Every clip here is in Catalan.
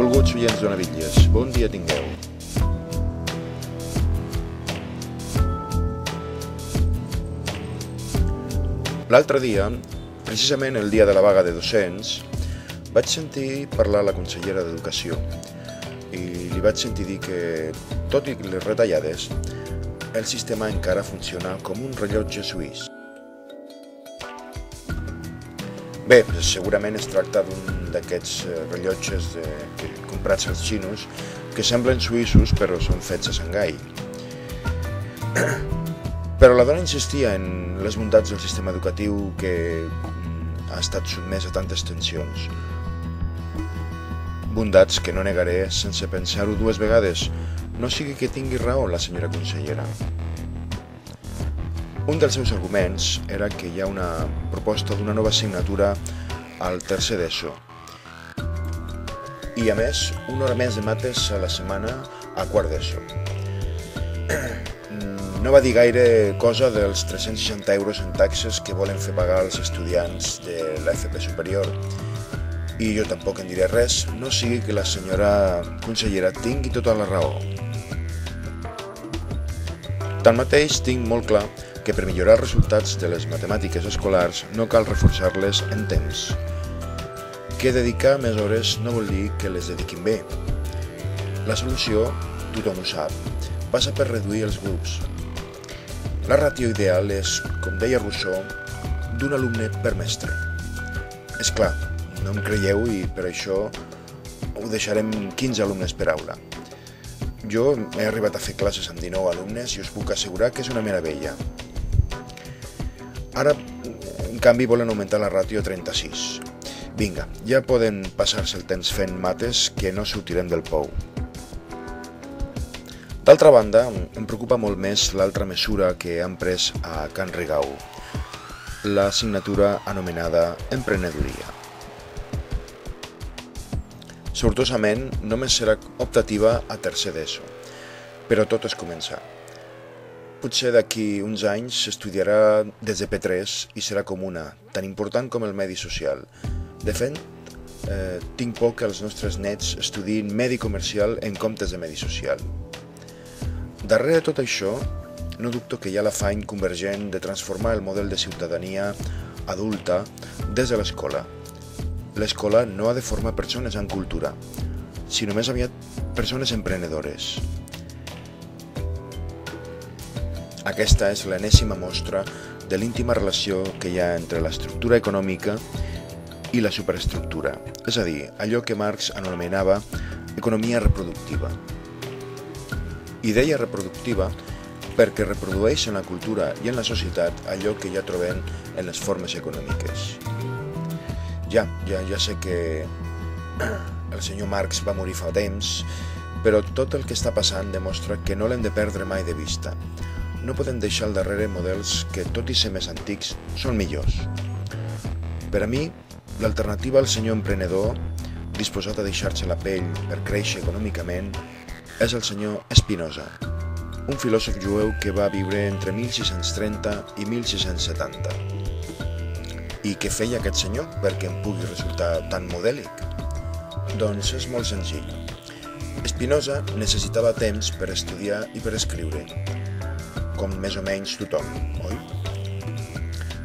Benvolguts oients d'Ona Bitlles, bon dia tingueu. L'altre dia, precisament el dia de la vaga de docents, vaig sentir parlar la consellera d'Educació i li vaig sentir dir que, tot i les retallades, el sistema encara funciona com un rellotge suís. Bé, segurament es tracta d'un d'aquests rellotges comprats als xinos que semblen suïssos però són fets a Xangai. Però la dona insistia en les bondats del sistema educatiu que ha estat sotmès a tantes tensions. Bondats que no negaré sense pensar-ho dues vegades, no sigui que tingui raó la senyora consellera. Un dels seus arguments era que hi ha una proposta d'una nova assignatura al tercer d'ESO i, a més, una hora més de mates a la setmana a quart d'ESO. No va dir gaire cosa dels 360 euros en taxes que volen fer pagar als estudiants de l'FP superior i jo tampoc en diré res, no sigui que la senyora consellera tingui tota la raó. Tanmateix, tinc molt clar que per millorar els resultats de les matemàtiques escolars no cal reforçar-les en temps. Que dedicar més hores no vol dir que les dediquin bé. La solució, tothom ho sap, passa per reduir els grups. La ràtio ideal és, com deia Rousseau, d'un alumne per mestre. És clar, no em creieu i per això ho deixarem 15 alumnes per aula. Jo he arribat a fer classes amb 19 alumnes i us puc assegurar que és una meravella. Ara, en canvi, volen augmentar la ràtio a 36. Vinga, ja poden passar-se el temps fent mates que no sortirem del pou. D'altra banda, em preocupa molt més l'altra mesura que han pres a Can Rigau, l'assignatura anomenada Emprenedoria. Sortosament, només serà optativa a tercer d'ESO, però tot és començar. Potser d'aquí uns anys s'estudiarà des de P3 i serà comuna, tan important com el medi social. De fet, tinc por que els nostres nets estudiïn medi comercial en comptes de medi social. Darrere de tot això, no dubto que hi ha l'afany convergent de transformar el model de ciutadania adulta des de l'escola. L'escola no ha de formar persones amb cultura, sinó més aviat persones emprenedores. Aquesta és l'enèsima mostra de l'íntima relació que hi ha entre l'estructura econòmica i la superestructura, és a dir, allò que Marx anomenava economia reproductiva. I deia reproductiva perquè reprodueix en la cultura i en la societat allò que ja trobem en les formes econòmiques. Ja sé que el senyor Marx va morir fa temps, però tot el que està passant demostra que no l'hem de perdre mai de vista. No podem deixar al darrere models que, tot i ser més antics, són millors. Per a mi, l'alternativa al senyor emprenedor, disposat a deixar-se la pell per créixer econòmicament, és el senyor Spinoza, un filòsof jueu que va viure entre 1630 i 1670. I què feia aquest senyor perquè em pugui resultar tan modèlic? Doncs és molt senzill. Spinoza necessitava temps per estudiar i per escriure, com més o menys tothom, oi?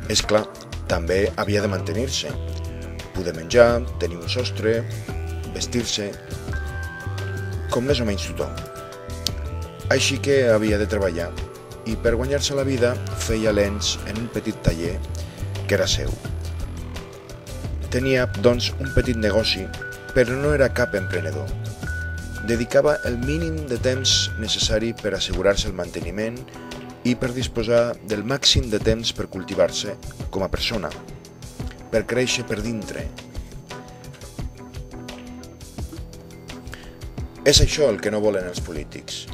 És clar, també havia de mantenir-se, poder menjar, tenir un sostre, vestir-se, com més o menys tothom. Així que havia de treballar, i per guanyar-se la vida feia lents en un petit taller que era seu. Tenia, doncs, un petit negoci, però no era cap emprenedor. Dedicava el mínim de temps necessari per assegurar-se el manteniment i per disposar del màxim de temps per cultivar-se com a persona, per créixer per dintre. És això el que no volen els polítics.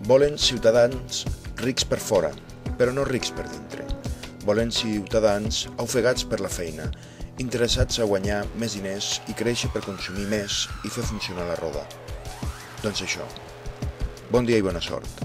Volen ciutadans rics per fora, però no rics per dintre. Volen ciutadans ofegats per la feina, interessats a guanyar més diners i créixer per consumir més i fer funcionar la roda. Doncs això. Bon dia i bona sort.